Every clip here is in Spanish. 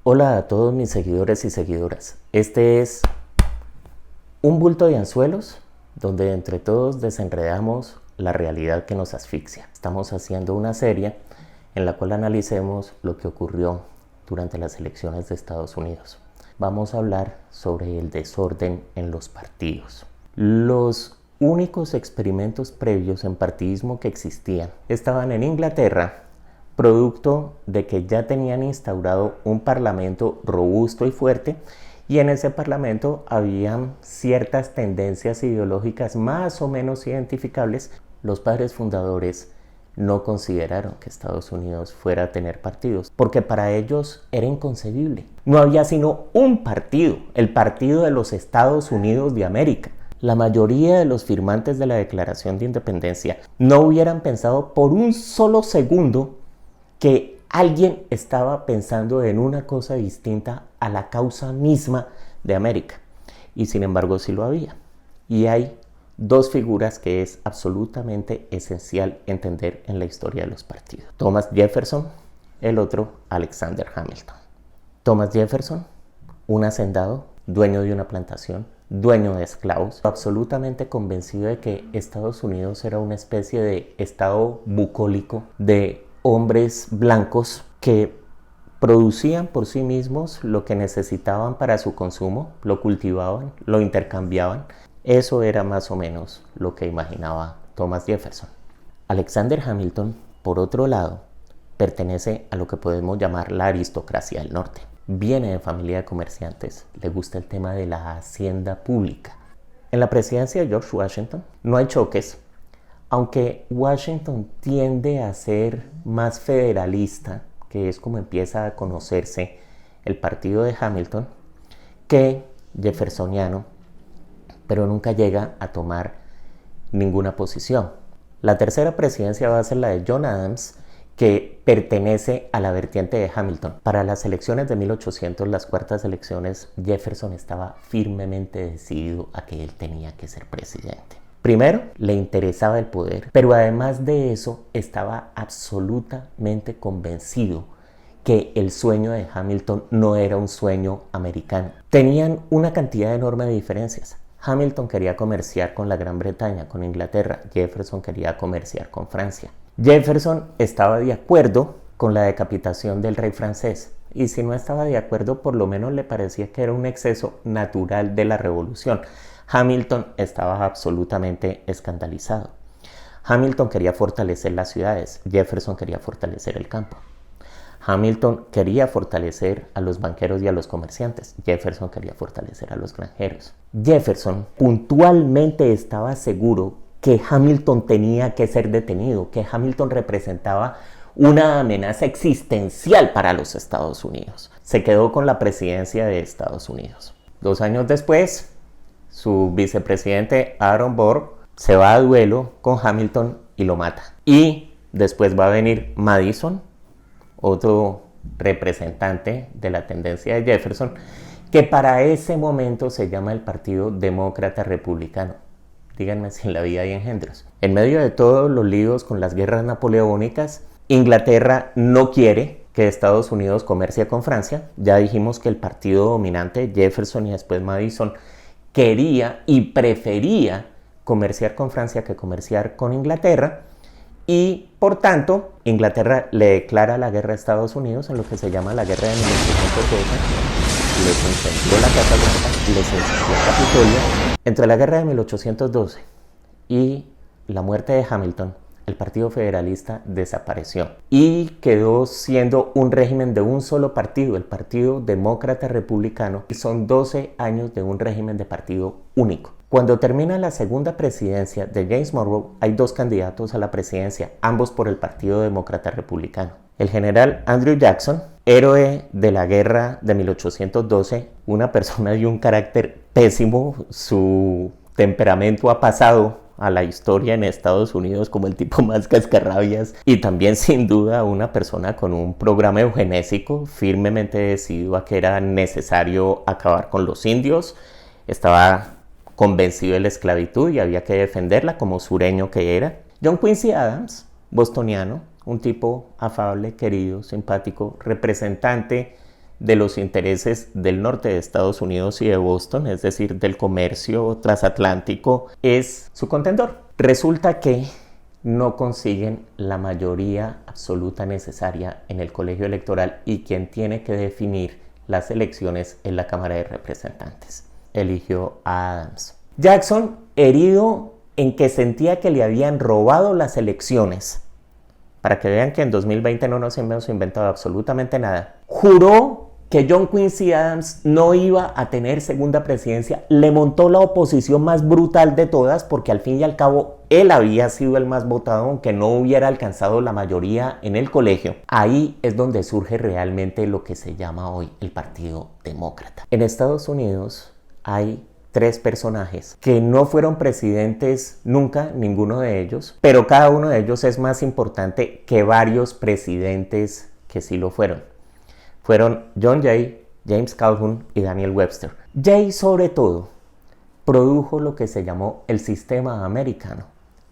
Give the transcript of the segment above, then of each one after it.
Hola a todos mis seguidores y seguidoras. Este es un bulto de anzuelos donde entre todos desenredamos la realidad que nos asfixia. Estamos haciendo una serie en la cual analicemos lo que ocurrió durante las elecciones de Estados Unidos. Vamos a hablar sobre el desorden en los partidos. Los únicos experimentos previos en partidismo que existían estaban en Inglaterra, producto de que ya tenían instaurado un parlamento robusto y fuerte, y en ese parlamento habían ciertas tendencias ideológicas más o menos identificables. Los padres fundadores no consideraron que Estados Unidos fuera a tener partidos, porque para ellos era inconcebible. No había sino un partido, el Partido de los Estados Unidos de América. La mayoría de los firmantes de la Declaración de Independencia no hubieran pensado por un solo segundo que alguien estaba pensando en una cosa distinta a la causa misma de América. Y sin embargo sí lo había. Y hay dos figuras que es absolutamente esencial entender en la historia de los partidos. Thomas Jefferson, el otro Alexander Hamilton. Thomas Jefferson, un hacendado, dueño de una plantación, dueño de esclavos, absolutamente convencido de que Estados Unidos era una especie de estado bucólico de hombres blancos que producían por sí mismos lo que necesitaban para su consumo, lo cultivaban, lo intercambiaban. Eso era más o menos lo que imaginaba Thomas Jefferson. Alexander Hamilton, por otro lado, pertenece a lo que podemos llamar la aristocracia del norte. Viene de familia de comerciantes, le gusta el tema de la hacienda pública. En la presidencia de George Washington no hay choques, aunque Washington tiende a ser más federalista, que es como empieza a conocerse el partido de Hamilton, que jeffersoniano, pero nunca llega a tomar ninguna posición. La tercera presidencia va a ser la de John Adams, que pertenece a la vertiente de Hamilton. Para las elecciones de 1800, las cuartas elecciones, Jefferson estaba firmemente decidido a que él tenía que ser presidente. Primero, le interesaba el poder, pero además de eso, estaba absolutamente convencido que el sueño de Hamilton no era un sueño americano. Tenían una cantidad enorme de diferencias. Hamilton quería comerciar con la Gran Bretaña, con Inglaterra. Jefferson quería comerciar con Francia. Jefferson estaba de acuerdo con la decapitación del rey francés, y si no estaba de acuerdo, por lo menos le parecía que era un exceso natural de la revolución. Hamilton estaba absolutamente escandalizado. Hamilton quería fortalecer las ciudades, Jefferson quería fortalecer el campo. Hamilton quería fortalecer a los banqueros y a los comerciantes, Jefferson quería fortalecer a los granjeros. Jefferson puntualmente estaba seguro que Hamilton tenía que ser detenido, que Hamilton representaba una amenaza existencial para los Estados Unidos. Se quedó con la presidencia de Estados Unidos. 2 años después, su vicepresidente Aaron Burr se va a duelo con Hamilton y lo mata. Y después va a venir Madison, otro representante de la tendencia de Jefferson, que para ese momento se llama el Partido Demócrata Republicano. Díganme si en la vida hay engendros. En medio de todos los líos con las guerras napoleónicas, Inglaterra no quiere que Estados Unidos comercie con Francia. Ya dijimos que el partido dominante, Jefferson y después Madison, quería y prefería comerciar con Francia que comerciar con Inglaterra, y por tanto Inglaterra le declara la guerra a Estados Unidos en lo que se llama la guerra de 1812. Les incendió la Casa Blanca, les incendió el Capitolio. Entre la guerra de 1812 y la muerte de Hamilton, el Partido Federalista desapareció y quedó siendo un régimen de un solo partido, el Partido Demócrata Republicano, y son 12 años de un régimen de partido único. Cuando termina la segunda presidencia de James Monroe, hay 2 candidatos a la presidencia, ambos por el Partido Demócrata Republicano. El general Andrew Jackson, héroe de la guerra de 1812, una persona de un carácter pésimo, su temperamento ha pasado a la historia en Estados Unidos como el tipo más cascarrabias, y también sin duda una persona con un programa eugenésico firmemente decidido a que era necesario acabar con los indios. Estaba convencido de la esclavitud y había que defenderla como sureño que era. John Quincy Adams, bostoniano, un tipo afable, querido, simpático, representante de los intereses del norte de Estados Unidos y de Boston, es decir, del comercio transatlántico, es su contendor. Resulta que no consiguen la mayoría absoluta necesaria en el colegio electoral y quien tiene que definir las elecciones es la Cámara de Representantes. Eligió a Adams. Jackson, herido en que sentía que le habían robado las elecciones, para que vean que en 2020 no nos hemos inventado absolutamente nada, juró que John Quincy Adams no iba a tener segunda presidencia, le montó la oposición más brutal de todas, porque al fin y al cabo él había sido el más votado, aunque no hubiera alcanzado la mayoría en el colegio. Ahí es donde surge realmente lo que se llama hoy el Partido Demócrata. En Estados Unidos hay 3 personajes que no fueron presidentes nunca, ninguno de ellos, pero cada uno de ellos es más importante que varios presidentes que sí lo fueron. Fueron John Jay, James Calhoun y Daniel Webster. Jay, sobre todo, produjo lo que se llamó el sistema americano,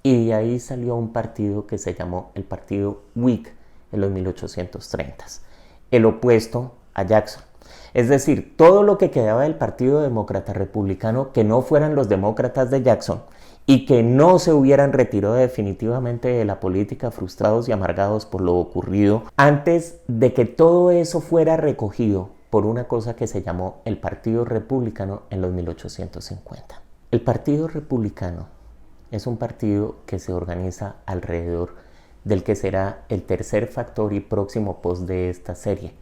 y de ahí salió un partido que se llamó el Partido Whig en los 1830s, el opuesto a Jackson. Es decir, todo lo que quedaba del Partido Demócrata Republicano que no fueran los demócratas de Jackson y que no se hubieran retirado definitivamente de la política, frustrados y amargados por lo ocurrido, antes de que todo eso fuera recogido por una cosa que se llamó el Partido Republicano en los 1850. El Partido Republicano es un partido que se organiza alrededor del que será el tercer factor y próximo post de esta serie,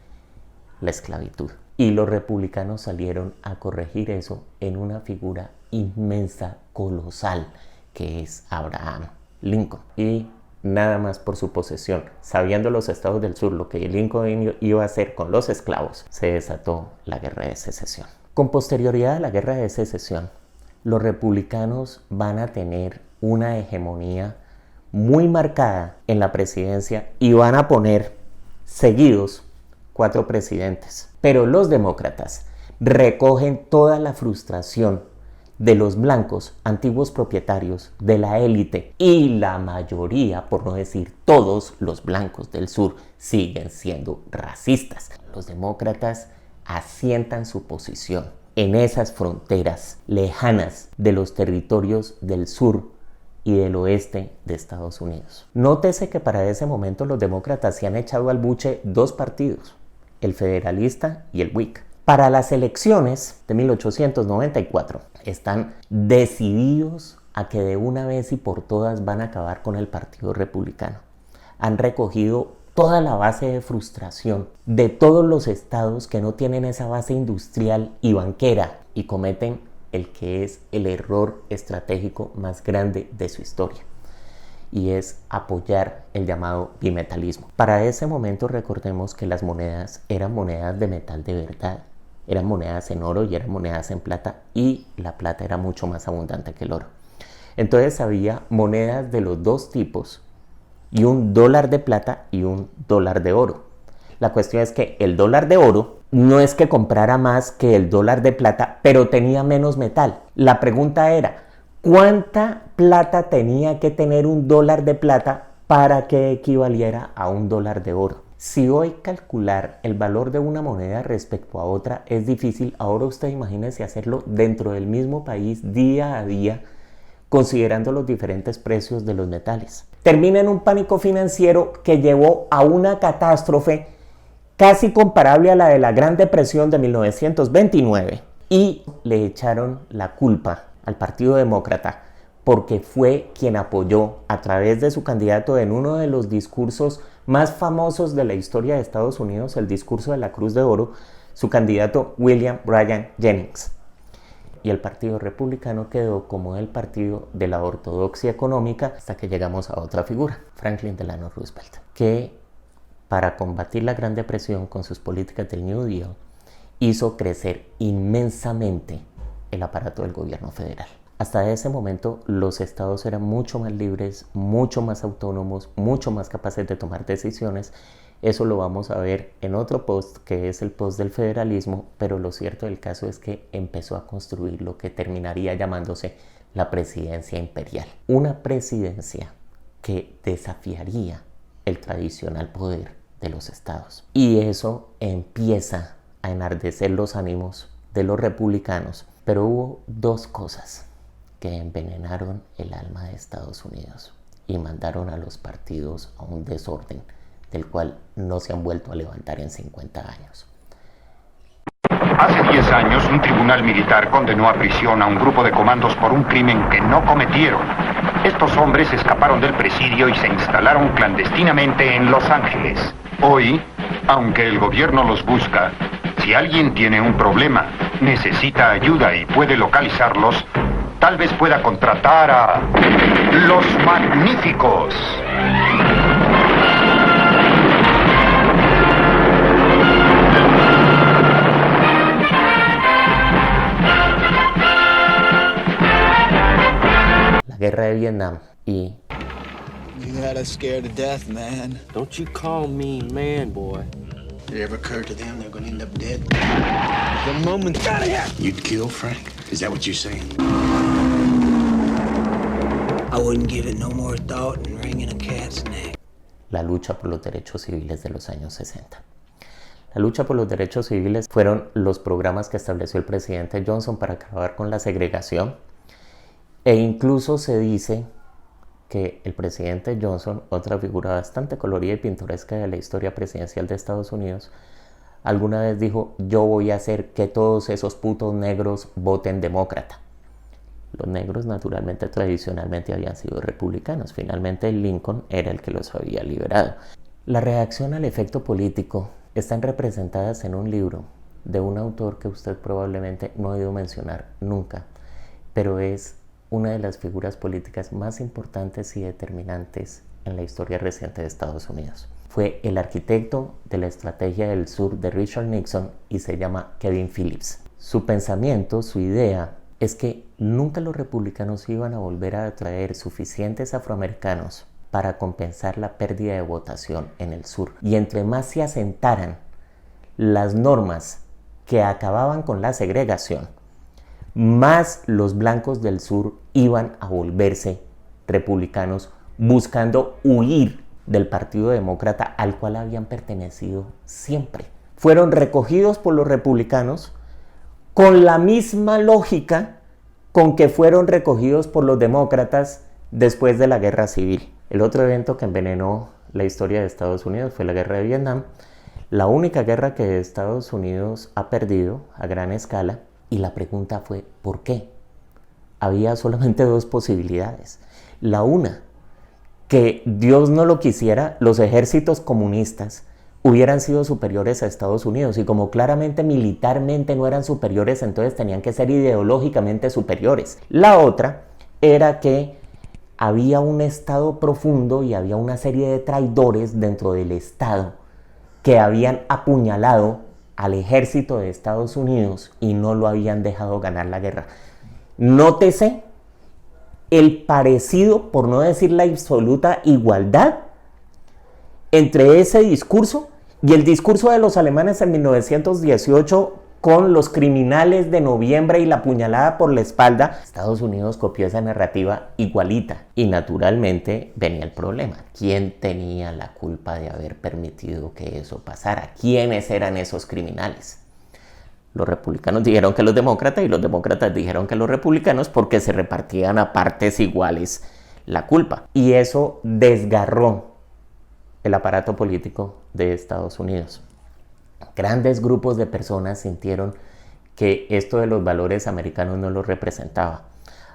la esclavitud. Y los republicanos salieron a corregir eso en una figura inmensa, colosal, que es Abraham Lincoln. Y nada más por su posesión, sabiendo los estados del sur lo que Lincoln iba a hacer con los esclavos, se desató la Guerra de Secesión. Con posterioridad a la Guerra de Secesión, los republicanos van a tener una hegemonía muy marcada en la presidencia y van a poner seguidos 4 presidentes. Pero los demócratas recogen toda la frustración de los blancos, antiguos propietarios, de la élite, y la mayoría, por no decir todos los blancos del sur, siguen siendo racistas. Los demócratas asientan su posición en esas fronteras lejanas de los territorios del sur y del oeste de Estados Unidos. Nótese que para ese momento los demócratas se han echado al buche 2 partidos, el federalista y el Whig. Para las elecciones de 1894 están decididos a que de una vez y por todas van a acabar con el Partido Republicano. Han recogido toda la base de frustración de todos los estados que no tienen esa base industrial y banquera y cometen el que es el error estratégico más grande de su historia, y es apoyar el llamado bimetalismo. Para ese momento recordemos que las monedas eran monedas de metal de verdad, eran monedas en oro y eran monedas en plata, y la plata era mucho más abundante que el oro. Entonces había monedas de los 2 tipos, y un dólar de plata y un dólar de oro. La cuestión es que el dólar de oro no es que comprara más que el dólar de plata, pero tenía menos metal. La pregunta era, ¿cuánta plata tenía que tener un dólar de plata para que equivaliera a un dólar de oro? Si hoy calcular el valor de una moneda respecto a otra es difícil, ahora usted imagínese hacerlo dentro del mismo país día a día, considerando los diferentes precios de los metales. Termina en un pánico financiero que llevó a una catástrofe casi comparable a la de la Gran Depresión de 1929, y le echaron la culpa al Partido Demócrata porque fue quien apoyó a través de su candidato en uno de los discursos más famosos de la historia de Estados Unidos, el discurso de la Cruz de Oro, su candidato William Bryan Jennings. Y el Partido Republicano quedó como el partido de la ortodoxia económica, hasta que llegamos a otra figura, Franklin Delano Roosevelt, que para combatir la Gran Depresión con sus políticas del New Deal, hizo crecer inmensamente el aparato del gobierno federal. Hasta ese momento los estados eran mucho más libres, mucho más autónomos, mucho más capaces de tomar decisiones. Eso lo vamos a ver en otro post, que es el post del federalismo, pero lo cierto del caso es que empezó a construir lo que terminaría llamándose la presidencia imperial. Una presidencia que desafiaría el tradicional poder de los estados. Y eso empieza a a enardecer los ánimos de los republicanos, pero hubo dos cosas que envenenaron el alma de Estados Unidos y mandaron a los partidos a un desorden del cual no se han vuelto a levantar en 50 años. Hace 10 años, un tribunal militar condenó a prisión a un grupo de comandos por un crimen que no cometieron. Estos hombres escaparon del presidio y se instalaron clandestinamente en Los Ángeles. Hoy, aunque el gobierno los busca, si alguien tiene un problema, necesita ayuda y puede localizarlos, tal vez pueda contratar a Los Magníficos. La guerra de Vietnam y... You had us scared to death, man. Don't you call me man, boy. Did it ever occur to them they're gonna end up dead? The moment out of here. You'd kill Frank? Is that what you're saying? I wouldn't give it no more thought than wringing a cat's neck. La lucha por los derechos civiles de los años 60. La lucha por los derechos civiles fueron los programas que estableció el presidente Johnson para acabar con la segregación, e incluso se dice que el presidente Johnson, otra figura bastante colorida y pintoresca de la historia presidencial de Estados Unidos, alguna vez dijo: yo voy a hacer que todos esos putos negros voten demócrata. Los negros naturalmente tradicionalmente habían sido republicanos, finalmente Lincoln era el que los había liberado. La reacción al efecto político están representadas en un libro de un autor que usted probablemente no ha oído mencionar nunca, pero es una de las figuras políticas más importantes y determinantes en la historia reciente de Estados Unidos. Fue el arquitecto de la estrategia del sur de Richard Nixon y se llama Kevin Phillips. Su pensamiento, su idea, es que nunca los republicanos iban a volver a atraer suficientes afroamericanos para compensar la pérdida de votación en el sur. Y entre más se asentaran las normas que acababan con la segregación, más los blancos del sur iban a volverse republicanos, buscando huir del Partido Demócrata al cual habían pertenecido siempre. Fueron recogidos por los republicanos con la misma lógica con que fueron recogidos por los demócratas después de la Guerra Civil. El otro evento que envenenó la historia de Estados Unidos fue la Guerra de Vietnam, la única guerra que Estados Unidos ha perdido a gran escala. Y la pregunta fue, ¿por qué? Había solamente dos posibilidades. La una, que Dios no lo quisiera, los ejércitos comunistas hubieran sido superiores a Estados Unidos, y como claramente militarmente no eran superiores, entonces tenían que ser ideológicamente superiores. La otra era que había un Estado profundo y había una serie de traidores dentro del Estado que habían apuñalado al ejército de Estados Unidos y no lo habían dejado ganar la guerra. Nótese el parecido, por no decir la absoluta igualdad, entre ese discurso y el discurso de los alemanes en 1918 con los criminales de noviembre y la puñalada por la espalda. Estados Unidos copió esa narrativa igualita y naturalmente venía el problema. ¿Quién tenía la culpa de haber permitido que eso pasara? ¿Quiénes eran esos criminales? Los republicanos dijeron que los demócratas y los demócratas dijeron que los republicanos, porque se repartían a partes iguales la culpa. Y eso desgarró el aparato político de Estados Unidos. Grandes grupos de personas sintieron que esto de los valores americanos no los representaba.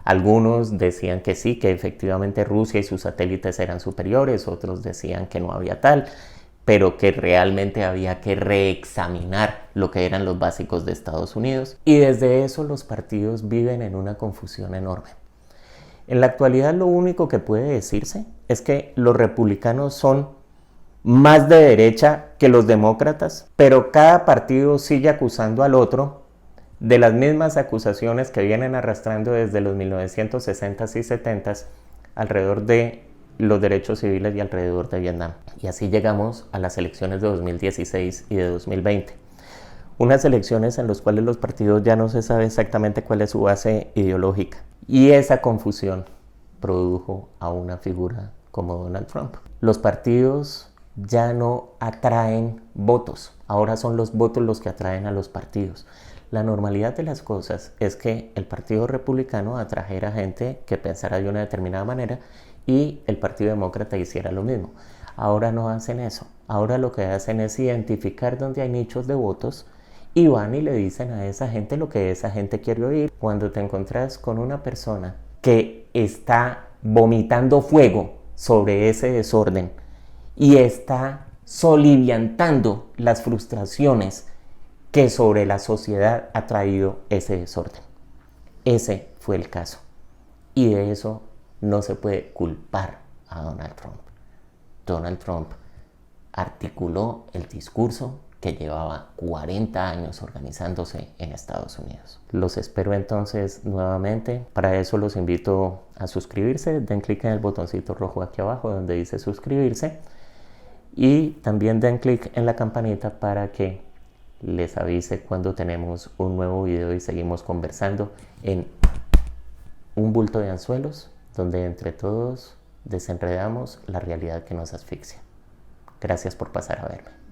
Algunos decían que sí, que efectivamente Rusia y sus satélites eran superiores, otros decían que no había tal, pero que realmente había que reexaminar lo que eran los básicos de Estados Unidos. Y desde eso los partidos viven en una confusión enorme. En la actualidad lo único que puede decirse es que los republicanos son más de derecha que los demócratas, pero cada partido sigue acusando al otro de las mismas acusaciones que vienen arrastrando desde los 1960s y 70s alrededor de los derechos civiles y alrededor de Vietnam. Y así llegamos a las elecciones de 2016 y de 2020. Unas elecciones en las cuales los partidos ya no se sabe exactamente cuál es su base ideológica. Y esa confusión produjo a una figura como Donald Trump. Los partidos ya no atraen votos. Ahora son los votos los que atraen a los partidos. La normalidad de las cosas es que el Partido Republicano atrajera gente que pensara de una determinada manera y el Partido Demócrata hiciera lo mismo. Ahora no hacen eso. Ahora lo que hacen es identificar dónde hay nichos de votos y van y le dicen a esa gente lo que esa gente quiere oír. Cuando te encuentras con una persona que está vomitando fuego sobre ese desorden y está soliviantando las frustraciones que sobre la sociedad ha traído ese desorden. Ese fue el caso. Y de eso no se puede culpar a Donald Trump. Donald Trump articuló el discurso que llevaba 40 años organizándose en Estados Unidos. Los espero entonces nuevamente. Para eso los invito a suscribirse. Den clic en el botoncito rojo aquí abajo donde dice suscribirse. Y también den clic en la campanita para que les avise cuando tenemos un nuevo video y seguimos conversando en Un bulto de anzuelos, donde entre todos desenredamos la realidad que nos asfixia. Gracias por pasar a verme.